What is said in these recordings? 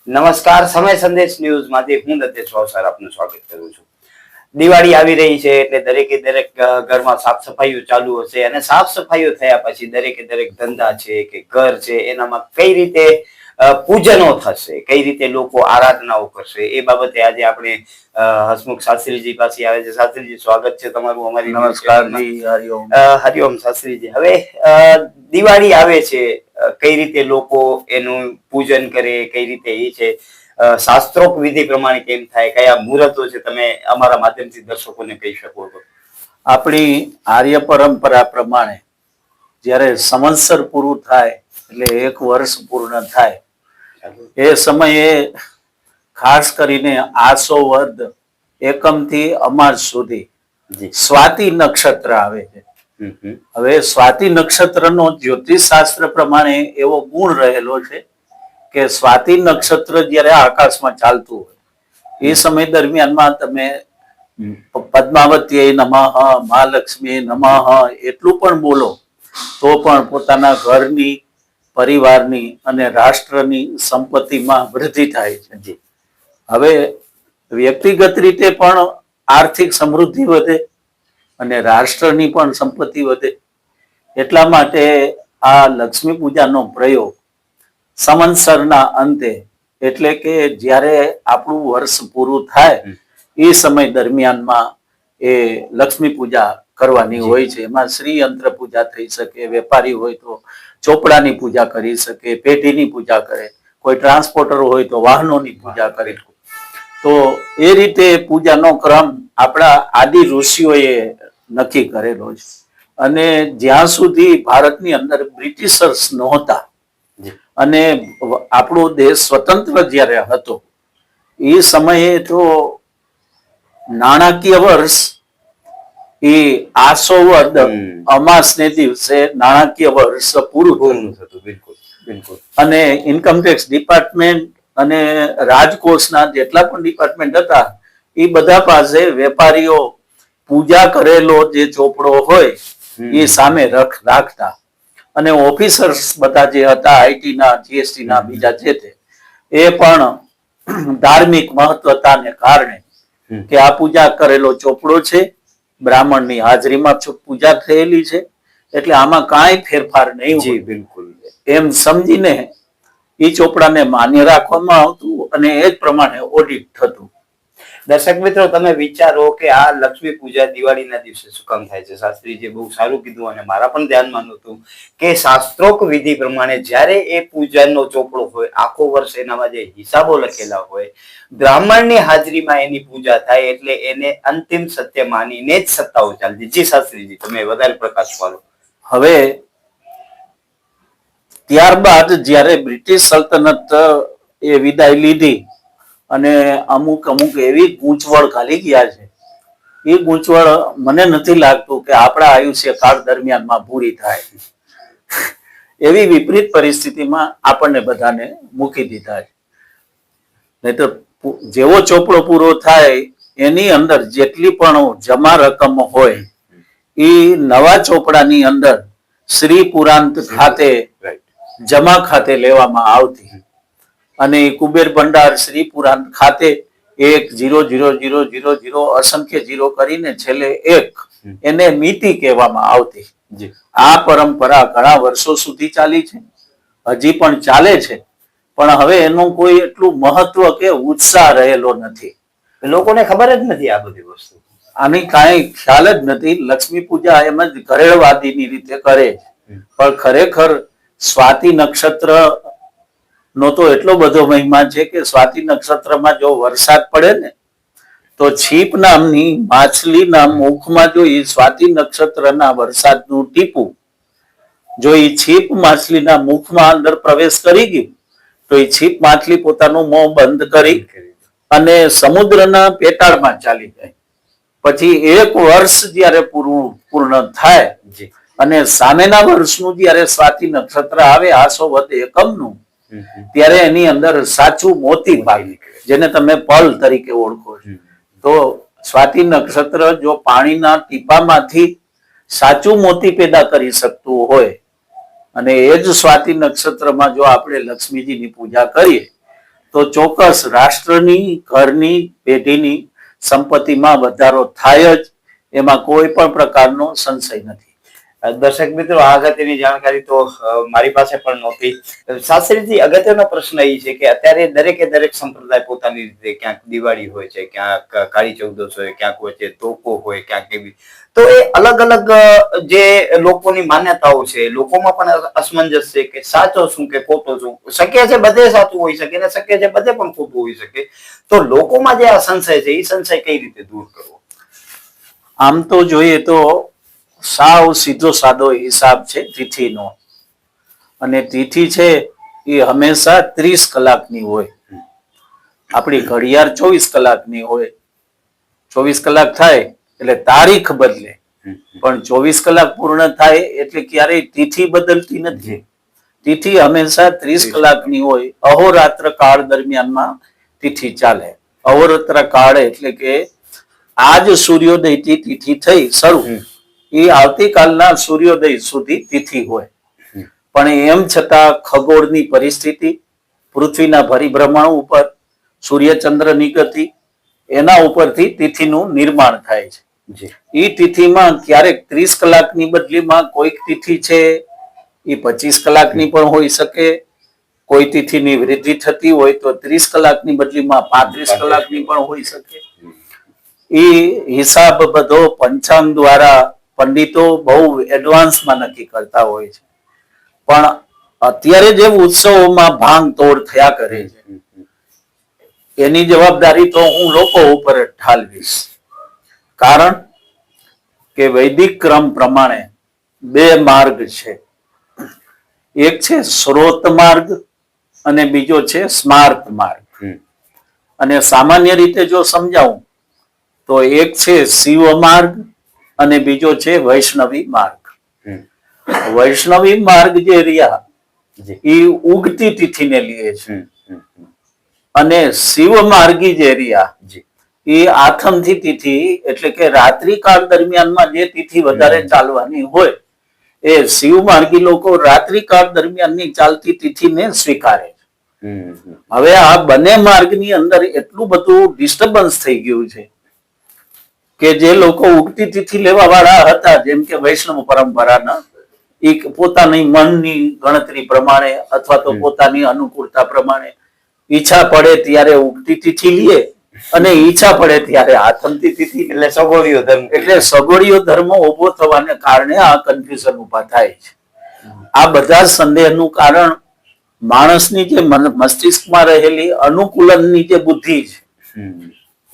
નમસ્કાર, સમય સંદેશ ન્યૂઝ માંથી હું દત્તેશ સર આપનું સ્વાગત કરું છું. દિવાળી આવી રહી છે એટલે દરેકે દરેક ઘરમાં સાફ સફાઈઓ ચાલુ હશે અને સાફ સફાઈઓ થયા પછી દરેકે દરેક ધંધા છે કે ઘર છે એનામાં કઈ રીતે પૂજનો થશે, કઈ રીતે લોકો આરાધનાઓ કરશે, એ બાબતે આજે આપણે હસમુખ શાસ્ત્રીજી પાસે આવે છે. શાસ્ત્રીજી, સ્વાગત છે તમારું અમારી. નમસ્કાર જી, હરિઓમ. હરિઓમ શાસ્ત્રીજી. હવે દિવાળી આવે છે, કઈ રીતે લોકો એનું પૂજન કરે, કઈ રીતે એ છે શાસ્ત્રોક વિધિ પ્રમાણે કેમ થાય, કયા મુહૂર્તો છે, તમે અમારા માધ્યમથી દર્શકોને કહી શકો છો? આપણી આર્ય પરંપરા પ્રમાણે જ્યારે સંવત્સર પૂરું થાય એટલે એક વર્ષ પૂર્ણ થાય એ સમયે ખાસ કરીને આસો વદ એકમ થી અમાસ સુધી સ્વાતિ નક્ષત્ર આવે છે. હવે સ્વાતિ નક્ષત્રનો જ્યોતિષ શાસ્ત્ર પ્રમાણે એવો ગુણ રહેલો છે કે સ્વાતિ નક્ષત્ર જ્યારે આકાશમાં ચાલતું હોય એ સમય દરમિયાનમાં તમે પદ્માવતી નમઃ, મહાલક્ષ્મી નમઃ એટલું પણ બોલો તો પણ પોતાના ઘરની, પરિવારની અને રાષ્ટ્રની સંપત્તિમાં વૃદ્ધિ થાય છે. હવે વ્યક્તિગત રીતે પણ આર્થિક સમૃદ્ધિ વધે અને રાષ્ટ્રની પણ સંપત્તિ વધે. એટલા માટે આ લક્ષ્મી પૂજાનો પ્રયોગ સંવત્સરના અંતે એટલે કે જ્યારે આપણું વર્ષ પૂરું થાય એ સમય દરમિયાનમાં એ લક્ષ્મી પૂજા કરવાની હોય છે. એમાં શ્રી યંત્ર પૂજા થઈ શકે, વેપારી હોય તો ચોપડાની પૂજા કરી શકે, પેઢીની પૂજા કરે, કોઈ ટ્રાન્સપોર્ટર હોય તો વાહનોની પૂજા કરે. તો એ રીતે પૂજાનો ક્રમ આપણા આદિ ઋષિઓએ નક્કી કરેલો છે. અને જ્યાં સુધી ભારતની અંદર બ્રિટિશર્સ નહોતા અને આપણો દેશ સ્વતંત્ર જ્યારે હતો એ સમયે તો નાણાકીય વર્ષ એ આસો વદ અમાસને દિવસે નાણાકીય વર્ષ પૂરું થતું. બિલકુલ બિલકુલ. અને ઇન્કમટેક્સ ડિપાર્ટમેન્ટ અને રાજકોષના જેટલા પણ ડિપાર્ટમેન્ટ હતા એ બધા પાસે વેપારીઓ પૂજા કરેલો જે ચોપડો હોય એ સામે રાખતા અને ઓફિસર્સ બધા જે હતા આઈટી ના, જીએસટી ના, બીજા જે તે એ પણ ધાર્મિક મહત્વતાને કારણે કે આ પૂજા કરેલો ચોપડો છે, બ્રાહ્મણની હાજરીમાં પૂજા થયેલી છે એટલે આમાં કાંઈ ફેરફાર નહીં હોય, બિલકુલ એમ સમજીને એ ચોપડાને માન્ય રાખવામાં આવતું અને એ જ પ્રમાણે ઓડિટ થતું. દર્શક મિત્રો, તમે વિચારો કે આ લક્ષ્મી પૂજા દિવાળીના દિવસે શું કામ થાય છે? શાસ્ત્રીજીએ બહુ સારું કીધું અને મારા પણ ધ્યાનમાં નહોતું કે શાસ્ત્રોક વિધિ પ્રમાણે જ્યારે એ પૂજાનો ચોપડો હોય, આખો વર્ષ એનામાં જે હિસાબો લખેલા હોય, બ્રાહ્મણની હાજરીમાં એની પૂજા થાય એટલે એને અંતિમ સત્ય માનીને જ સત્તાઓ ચાલતી. જી શાસ્ત્રીજી, તમે વધારે પ્રકાશ પાડો. હવે ત્યારબાદ જ્યારે બ્રિટિશ સલ્તનત એ વિદાય લીધી અને અમુક એવી ગૂંચવણ ખાલી ગયા છે, એ ગૂંચવણ મને નથી લાગતું કે આપણા આયુષ્ય કાળ દરમિયાનમાં પૂરી થાય. એવી વિપરીત પરિસ્થિતિમાં આપણને બધાને મૂકી દીધા છે. નહીં તો જેવો ચોપડો પૂરો થાય એની અંદર જેટલી પણ જમા રકમ હોય એ નવા ચોપડાની અંદર શ્રી પુરાંત ખાતે જમા ખાતે લેવામાં આવતી અને કુબેર ભંડાર શ્રી પુરાંત ખાતે 1,0,0,0,0,0 અસંખ્ય જીરો કરીને છેલ્લે 1 એને મિતિ કહેવામાં આવતી. આ પરંપરા ઘણા વર્ષો સુધી ચાલી છે, હજી પણ ચાલે છે, પણ હવે એનું કોઈ એટલું મહત્વ કે ઉત્સાહ રહેલો નથી. લોકોને ખબર જ નથી આ બધી વસ્તુ, આની કાંઈ ખ્યાલ જ નથી. લક્ષ્મી પૂજા એમ જ ઘરેળવાદીની રીતે કરે છે, પણ ખરેખર સ્વાતિ નક્ષત્ર નો તો એટલો બધો મહિમા છે કે સ્વાતિ નક્ષત્રમાં જો વરસાદ પડે ને તો છીપ નામની માછલીના મુખમાં જો એ સ્વાતિ નક્ષત્રના વરસાદનું ટીપું જો એ છીપ માછલીના મુખમાં અંદર પ્રવેશ કરી ગયું તો એ છીપ માછલી પોતાનું મોં બંધ કરી અને સમુદ્રના પેટાળમાં ચાલી જાય. પછી એક વર્ષ જ્યારે પૂર્ણ થાય અને સામેના વર્ષનું જ્યારે સ્વાતિ નક્ષત્ર આવે આસો વદ એકમનું, ત્યારે એની અંદર સાચું મોતી પાકે જેને તમે પલ તરીકે ઓળખો છો. તો સ્વાતિ નક્ષત્ર જો પાણીના ટીપામાંથી સાચું મોતી પેદા કરી શકતું હોય અને એ જ સ્વાતિ નક્ષત્રમાં જો આપણે લક્ષ્મીજીની પૂજા કરીએ તો ચોક્કસ રાષ્ટ્રની, ઘરની, પેઢીની સંપત્તિમાં વધારો થાય જ, એમાં કોઈ પણ પ્રકારનો સંશય નથી. દર્શક મિત્રો, આ અગત્યની જાણકારી તો મારી પાસે પણ નહોતી. શાસ્ત્રીજી, અગત્યનો પ્રશ્ન એ છે કે અત્યારે દરેકે દરેક સંપ્રદાય પોતાની રીતે, ક્યાંક દિવાળી હોય છે, ક્યાંક કાળી ચૌદશ હોય, ક્યાંક વચ્ચે તોપો હોય, ક્યાંક એવી, તો એ અલગ અલગ જે લોકોની માન્યતાઓ છે, લોકોમાં પણ અસમંજસ છે કે સાચો શું કે ખોટો શું. શક્ય છે બધે સાચું હોઈ શકે ને શક્ય છે બધે પણ ખોટું હોઈ શકે. તો લોકોમાં જે આ સંશય છે, એ સંશય કઈ રીતે દૂર કરવો? આમ તો જોઈએ તો સાવ સીધો સાદો હિસાબ છે તિથિનો, અને તિથિ છે એ હંમેશા 30 કલાકની હોય. આપણી ઘડિયાળ 24 કલાકની હોય. 24 કલાક થાય એટલે તારીખ બદલે, પણ 24 કલાક પૂર્ણ થાય એટલે ક્યારેય તિથિ બદલતી નથી. તિથિ હંમેશા 30 કલાકની હોય. અહોરાત્ર કાળ દરમિયાનમાં તિથિ ચાલે. અહોરાત્ર કાળ એટલે કે આજ સૂર્યોદયથી તિથિ થઈ શરૂ, એ આવતીકાલના સૂર્યોદય સુધી તિથિ હોય. પણ એમ છતાં ખગોળની પરિસ્થિતિ, પૃથ્વીના પરિભ્રમણ ઉપર, સૂર્યચંદ્રની ગતિ, એના ઉપરથી તિથિનું નિર્માણ થાય છે. એ તિથિમાં ક્યારેક 30 કલાકની બદલીમાં કોઈક તિથિ છે એ 25 કલાકની પણ હોઈ શકે. કોઈ તિથિની વૃદ્ધિ થતી હોય તો 30 કલાકની બદલીમાં 35 કલાકની પણ હોઈ શકે. એ હિસાબ બધો પંચાંગ દ્વારા પંડિતો બહુ એડવાન્સમાં નક્કી કરતા હોય છે. પણ અત્યારે જે ઉત્સવોમાં ભાંગ તોડ થયા કરે છે, એની જવાબદારી તો હું લોકો ઉપર ઠાલવીશ. કારણ કે વૈદિક ક્રમ પ્રમાણે 2 માર્ગ છે. એક છે સ્રોત માર્ગ અને બીજો છે સ્માર્ત માર્ગ. અને સામાન્ય રીતે જો સમજાવું તો એક છે શિવ માર્ગ અને બીજો છે વૈષ્ણવી માર્ગ. વૈષ્ણવી માર્ગ જે રહ્યા એ ઉગતી તિથિને લીએ છે, અને શિવ માર્ગી જે રહ્યા એ આથમથી તિથિ એટલે કે રાત્રિ કાળ દરમિયાનમાં જે તિથિ વધારે ચાલવાની હોય, એ શિવ માર્ગી લોકો રાત્રિ કાળ દરમિયાનની ચાલતી તિથિને સ્વીકારે છે. હવે આ બંને માર્ગની અંદર એટલું બધું ડિસ્ટર્બન્સ થઈ ગયું છે કે જે લોકો ઉગતી તિથિ લેવા વાળા હતા, જેમ કે વૈષ્ણવ પરંપરાના, એ પોતાની મનની ગણતરી પ્રમાણે અથવા તો પોતાની અનુકૂળતા પ્રમાણે ઈચ્છા પડે ત્યારે ઉગતી તિથિ લે અને ઈચ્છા પડે ત્યારે આથમતી તિથિ. એટલે સગોડીયો ધર્મ, એટલે સગોડીયો ધર્મ ઉભો થવાને કારણે આ કન્ફ્યુઝન ઉભા થાય છે. આ બધા સંદેહનું કારણ માણસની જે મસ્તિષ્કમાં રહેલી અનુકૂલનની જે બુદ્ધિ છે,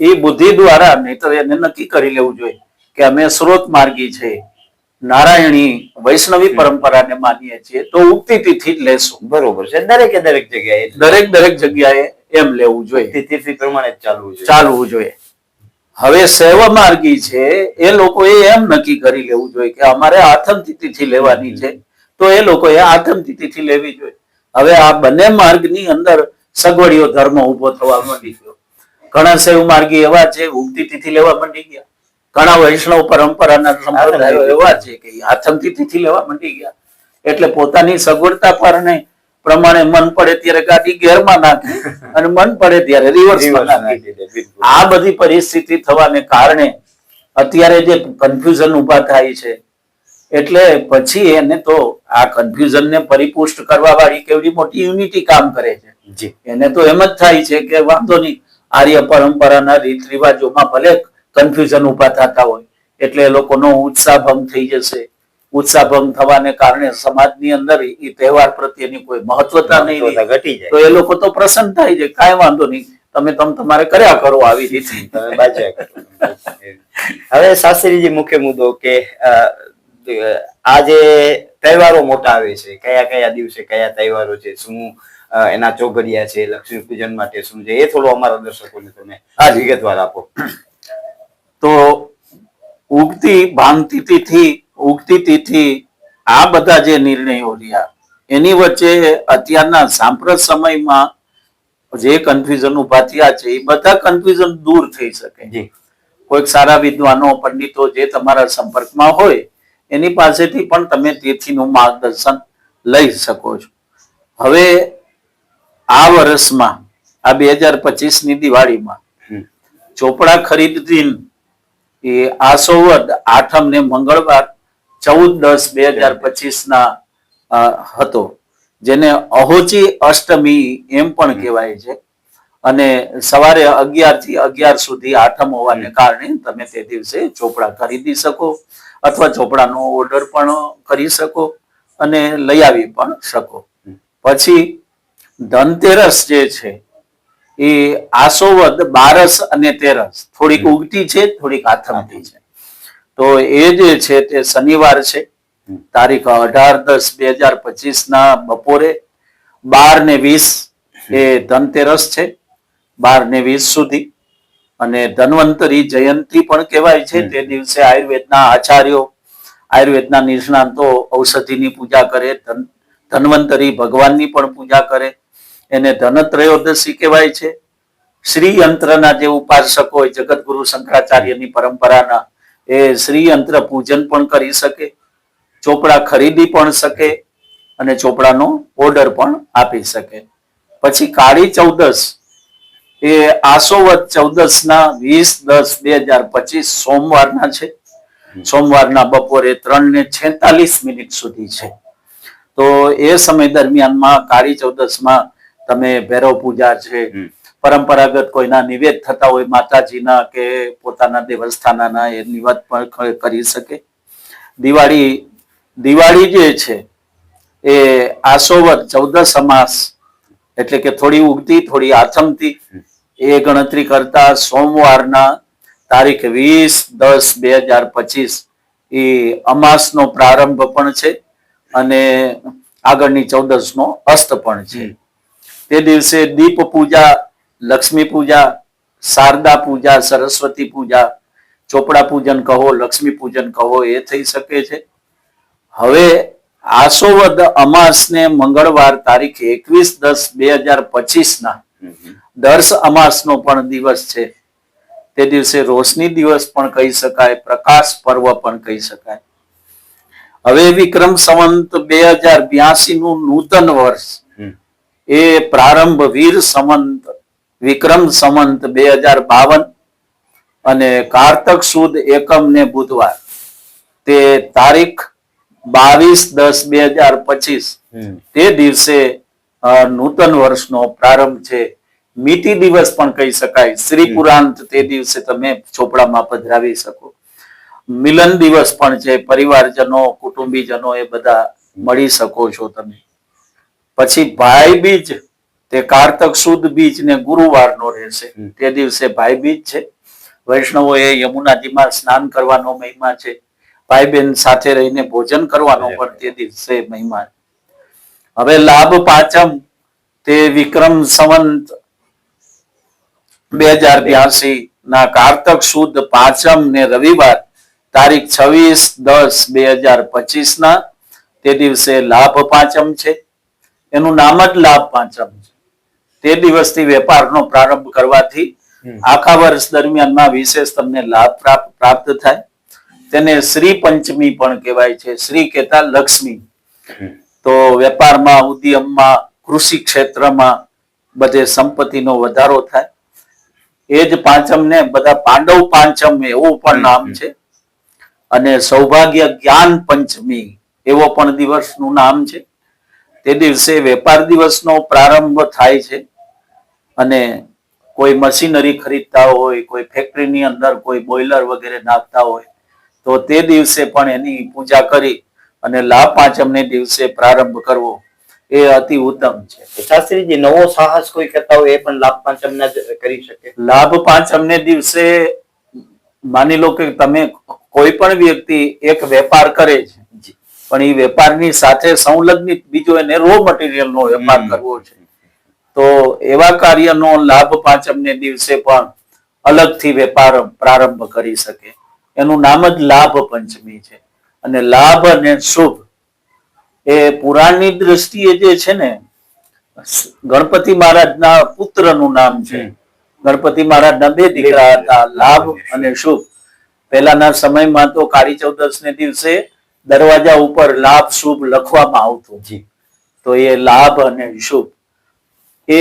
એ બુદ્ધિ દ્વારા, નહીતર એને નક્કી કરી લેવું જોઈએ કે અમે સ્રોત માર્ગી છે, નારાયણી વૈષ્ણવી પરંપરાને માનીએ છીએ, તો ઉગતી તિથિ જ લેશું. બરોબર છે. દરેકે દરેક જગ્યાએ, દરેક જગ્યાએ એમ લેવું જોઈએ, તિથિ પ્રમાણે ચાલવું જોઈએ. હવે શૈવ માર્ગી છે એ લોકોએ એમ નક્કી કરી લેવું જોઈએ કે અમારે આથમતી તિથિ લેવાની છે, તો એ લોકોએ આથમતી તિથિ લેવી જોઈએ. હવે આ બંને માર્ગની અંદર સગવડીયો ધર્મ ઉભો થવા માંડી ગયો. ઘણા શૈવ માર્ગી એવા છે ઉગતી તિથિ લેવા માંડી ગયા. ઘણા વૈષ્ણવ પરંપરાના સંપ્રદાયો એવા છે કે આથમતી તિથિ લેવા માંડી ગયા. એટલે પોતાની સગવડતા પ્રમાણે મન પડે ત્યારે ગાડી ગેરમાં નાખે અને મન પડે ત્યારે રિવર્સમાં નાખે. આ બધી પરિસ્થિતિ થવાને કારણે અત્યારે જે કન્ફ્યુઝન ઉભા થાય છે, એટલે પછી એને તો આ કન્ફ્યુઝનને પરિપુષ્ટ કરવા વાળી કેવડી મોટી યુનિટી કામ કરે છે. એને તો એમ જ થાય છે કે વાંધો નહીં, આર્ય પરંપરાના રીત રિવાજોમાં ભલે કન્ફ્યુઝન ઉભા થતા હોય એટલે એ લોકોનો ઉત્સાહ ભંગ થઈ જશે. ઉત્સાહ ભંગ થવાને કારણે સમાજની અંદર એ તહેવાર પ્રત્યેની કોઈ મહત્વતા નહીં ઘટી જાય, તો એ લોકો તો પ્રસન્ન થાય છે, કાંઈ વાંધો નહીં, તમે તમારે કર્યા કરો આવી રીતે. હવે શાસ્ત્રીજી, મુખ્ય મુદ્દો કે આ જે તહેવારો મોટા આવે છે, કયા કયા દિવસે કયા તહેવારો છે, શું એના ચોઘડિયા છે, લક્ષ્મી પૂજન માટે શું છે, એ થોડું અમારા દર્શકોને તમે આ વિગતવાર આપો. તો ઉગતી ભાંગતી તિથિ, ઉગતી તિથિ, આ બધા જે નિર્ણયો રહ્યા એની વચ્ચે અત્યારના સાંપ્રત સમયમાં જે કન્ફ્યુઝન ઉભા થયા છે, એ બધા કન્ફ્યુઝન દૂર થઈ શકે. કોઈક સારા વિદ્વાનો, પંડિતો જે તમારા સંપર્કમાં હોય એની પાસેથી પણ તમે તિથિનું માર્ગદર્શન લઈ શકો છો. હવે આ વર્ષમાં આ 2025 ની દિવાળીમાં ચોપડા ખરીદતી એ આસોવદ આઠમ ને મંગળવાર 14/10/2025 ના હતો, જેને અહોચી અષ્ટમી એમ પણ કહેવાય છે. અને સવારે 11 થી 11 સુધી આઠમ હોવાને કારણે તમે તે દિવસે ચોપડા ખરીદી શકો અથવા ચોપડાનો ઓર્ડર પણ કરી શકો અને લઈ આવી પણ શકો. પછી ધનતેરસ જે છે એ આસોવદ 12 અને 13 થોડીક ઉગતી છે, થોડીક આથમતી છે. તો એ જે છે તે શનિવાર છે, તારીખ 18/10/2025 ના બપોરે 12:20 એ ધનતેરસ છે, 12:20 સુધી. અને ધન્વંતરી જયંતી પણ કહેવાય છે. તે દિવસે આયુર્વેદના આચાર્યો, આયુર્વેદના નિષ્ણાંતો ઔષધિની પૂજા કરે, ધન્વંતરી ભગવાનની પણ પૂજા કરે. એને ધનત્રયોદશી કહેવાય છે. શ્રી યંત્રના જે ઉપાસક હોય, જગતગુરુ શંકરાચાર્યની પરંપરાના, એ શ્રી યંત્ર પૂજન પણ કરી શકે, ચોપડા ખરીદી પણ શકે અને ચોપડાનો ઓર્ડર પણ આપી શકે. પછી કાળી ચૌદશ એ આસોવદ 14 ના 20/10/2025 સોમવારના છે. સોમવારના બપોરે 3:46 સુધી છે. તો એ સમય દરમિયાનમાં કાળી ચૌદશમાં તમે ભૈરવ પૂજા છે, પરંપરાગત કોઈના નિવેદ થતા હોય માતાજીના કે પોતાના દેવસ્થાનના, એ નિવેદ પણ કરી શકે. દિવાળી જે છે એ આસોવદ 14 અમાસ એટલે કે થોડી ઉગતી થોડી આથમતી એ ગણતરી કરતા સોમવારના તારીખ 20/10/2025 એ અમાસનો પ્રારંભ પણ છે અને આગળની ચૌદશનો અસ્ત પણ છે. તે દિવસે દીપ પૂજા, લક્ષ્મી પૂજા, શારદા પૂજા, સરસ્વતી પૂજા, ચોપડા પૂજન કહો, લક્ષ્મી પૂજન કહો, એ થઈ શકે છે. હવે આસોવદ અમાસને મંગળવાર તારીખ 21/10/2025 ના દર્શ અમાસનો પણ દિવસ છે. તે દિવસે રોશની દિવસ પણ કહી શકાય, પ્રકાશ પર્વ પણ કહી શકાય. હવે વિક્રમ સંવંત 2082 નું નૂતન વર્ષ એ પ્રારંભ વીર સંવંત વિક્રમ સંવંત 2052 અને કારતક સુદ એકમ ને બુધવાર તે તારીખ 22/10/2025 તે દિવસે નૂતન વર્ષનો પ્રારંભ છે. મીતિ દિવસ પણ કહી શકાય. શ્રી પુરાંત તે દિવસે તમે ચોપડામાં પધરાવી શકો. મિલન દિવસ પણ છે, પરિવારજનો, કુટુંબીજનો એ બધા મળી શકો છો તમે. પછી ભાઈ બીજ તે કારતક સુદ બીજ ને ગુરુવારનો રહેશે. તે દિવસે ભાઈ બીજ છે. વૈષ્ણવોએ યમુનાજીમાં સ્નાન કરવાનો મહિમા છે. ભાઈ બહેન સાથે રહીને ભોજન કરવાનો પણ તે દિવસે મહિમા. હવે લાભ પાંચમ તે વિક્રમ સંવંત 2082 ના કારતક સુદ પાંચમ ને રવિવાર તારીખ 26/10/2025 ના તે દિવસે લાભ પાંચમ છે. એનું નામ જ લાભ પાંચમ છે. તે દિવસથી વેપારનો પ્રારંભ કરવાથી આખા વર્ષ દરમિયાનમાં વિશેષ તમને લાભ પ્રાપ્ત થાય. તેને શ્રી પંચમી પણ કહેવાય છે. શ્રી કહેતા લક્ષ્મી. તો વેપારમાં, ઉદ્યમમાં, કૃષિ ક્ષેત્રમાં બધે સંપત્તિનો વધારો થાય. એ જ પાંચમને બધા પાંડવ પાંચમ એવું પણ નામ છે. અને સૌભાગ્ય જ્ઞાન પંચમી એવો પણ દિવસનું નામ છે. તે દિવસે વેપાર દિવસનો પ્રારંભ થાય છે. અને કોઈ મશીનરી ખરીદતા હોય, કોઈ ફેક્ટરીની અંદર કોઈ બોઇલર વગેરે નાખતા હોય તો તે દિવસે પણ એની પૂજા કરી અને લાભ પાંચમને દિવસે પ્રારંભ કરવો એ અતિ ઉત્તમ છે. શાસ્ત્રીજી, નવો સાહસ કોઈ કરતા હોય એ પણ લાભ પાંચમને કરી શકે? લાભ પાંચમને દિવસે માની લો કે તમે કોઈ પણ વ્યક્તિ એક વેપાર કરે છે, પણ એ વેપારની સાથે સંલગ્નિત બીજો એને રો મટીરિયલનો વેપાર કરવો છે, તો એવા કાર્યનો લાભ પાંચમને દિવસે પણ અલગથી વેપાર પ્રારંભ કરી શકે. એનું નામ જ લાભ પંચમી છે. અને લાભ અને શુભ એ પુરાણની દ્રષ્ટિએ જે છે ને, ગણપતિ મહારાજના પુત્રનું નામ છે. ગણપતિ મહારાજના બે દીકરા હતા, લાભ અને શુભ. પહેલાના સમયમાં તો કાળી ચૌદશને દિવસે દરવાજા ઉપર લાભ શુભ લખવામાં આવતું. તો એ લાભ અને શુભ એ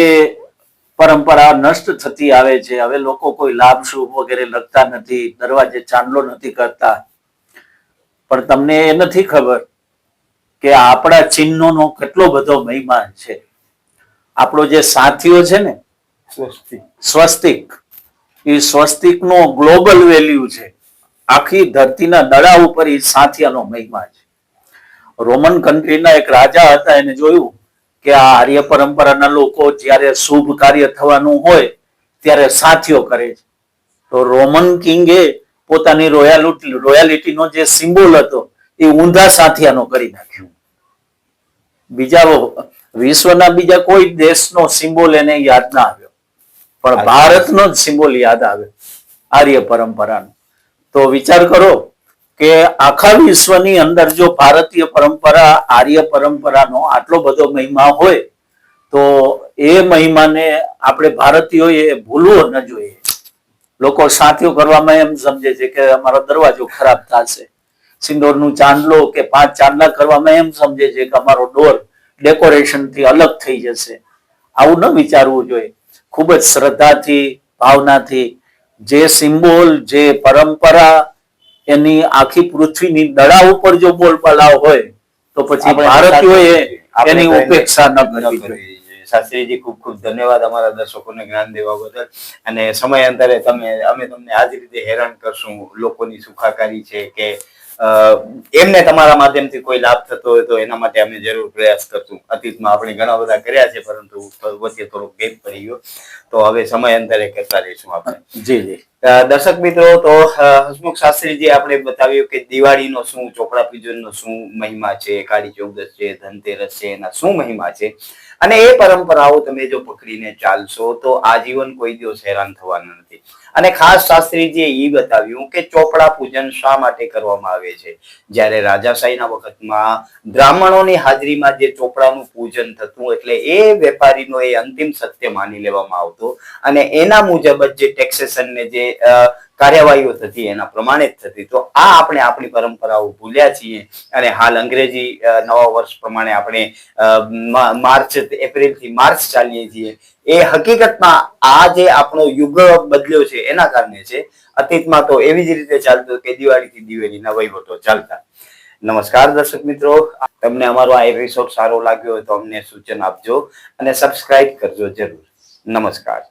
પરંપરા નષ્ટ થતી આવે છે. હવે લોકો કોઈ લાભ શુભ વગેરે લખતા નથી, દરવાજે ચાંદલો નથી કરતા. પણ તમને એ નથી ખબર કે આપણા ચિહ્નોનો કેટલો બધો મહિમા છે. આપણો જે સાથીઓ છે ને સ્વસ્તિક, એ સ્વસ્તિક નો ગ્લોબલ વેલ્યુ છે. આખી ધરતીના દડા ઉપર એ સાથિયાનો મહિમા છે. રોમન કન્ટ્રીના એક રાજા હતા, એને જોયું કે આ આર્ય પરંપરાના લોકો જ્યારે શુભ કાર્ય થવાનું હોય ત્યારે સાથીઓ કરે છે. તો રોમન કિંગે પોતાની રોયાલિટીનો જે સિમ્બોલ હતો એ ઊંધા સાથિયાનો કરી નાખ્યો. વિશ્વના બીજા કોઈ દેશનો સિમ્બોલ એને યાદ ના આવ્યો, પણ ભારતનો જ સિમ્બોલ યાદ આવ્યો, આર્ય પરંપરાનો. તો વિચાર કરો કે આખા વિશ્વની અંદર જો ભારતીય પરંપરા, આર્ય પરંપરાનો આટલો બધો મહિમા હોય તો એ મહિમાને આપણે ભારતીયોએ ભૂલવો ન જોઈએ. લોકો સાથીઓ કરવામાં એમ સમજે છે કે અમારો દરવાજો ખરાબ થશે. સિંદૂરનું ચાંદલો કે 5 ચાંદલા કરવામાં એમ સમજે છે કે અમારો ડોર ડેકોરેશન થી અલગ થઈ જશે. આવું ન વિચારવું જોઈએ. ખૂબ જ શ્રદ્ધાથી, ભાવનાથી જે સિમ્બોલ, જે પરંપરા એની આખી પૃથ્વીની દડા ઉપર જો બોલબાલા હોય તો પછી ભારતીયોએ એની ઉપેક્ષા ન કરવી જોઈએ. શાસ્ત્રીજી, ખૂબ ખૂબ ધન્યવાદ અમારા દર્શકોને જ્ઞાન દેવા બદલ. અને સમયાંતરે અમે તમને આ જ રીતે હેરાન કરશું. લોકોની સુખાકારી છે કે એમને તમારા માધ્યમથી કોઈ લાભ થતો હોય તો એના માટે અમે જરૂર પ્રયાસ કરશું. અતીતમાં આપણે ઘણા બધા કર્યા છે, પરંતુ વચ્ચે થોડોક ગેપ પડી ગયો, તો હવે સમયાંતરે કરતા રહીશું આપણે. જી જી. દર્શક મિત્રો, તો હસમુખ શાસ્ત્રીજી આપણે બતાવ્યું કે દિવાળીનો શું, ચોપડા પૂજનનો શું મહિમા છે, કાળી ચૌદશ છે, ધનતેરસ છે, એના શું મહિમા છે. અને એ પરંપરાઓ તમે જો પકડીને ચાલશો તો આજીવન કોઈ દિવસ હેરાન થવાના નથી. અને ખાસ શાસ્ત્રીજીએ એ બતાવ્યું કે ચોપડા પૂજન શા માટે કરવામાં આવે છે. જ્યારે રાજાશાહીના વખતમાં બ્રાહ્મણોની હાજરીમાં જે ચોપડાનું પૂજન થતું, એટલે એ વેપારીનો એ અંતિમ સત્ય માની લેવામાં આવતો અને એના મુજબ જ જે ટેક્સેશન ને જે કાર્યવાહીઓ થતી એના પ્રમાણે જ થતી. તો આ આપણે આપણી પરંપરાઓ ભૂલ્યા છીએ અને હાલ અંગ્રેજી નવા વર્ષ પ્રમાણે આપણે એપ્રિલ થી માર્ચ ચાલીએ છીએ. એ હકીકતમાં આ જે આપણો યુગ બદલ્યો છે એના કારણે છે. અતીતમાં તો એવી જ રીતે ચાલતું કે દિવાળીથી દિવેલીના વહીવટો ચાલતા. નમસ્કાર દર્શક મિત્રો, તમને અમારો આ એપિસોડ સારો લાગ્યો હોય તો અમને સૂચન આપજો અને સબસ્ક્રાઇબ કરજો જરૂર. નમસ્કાર.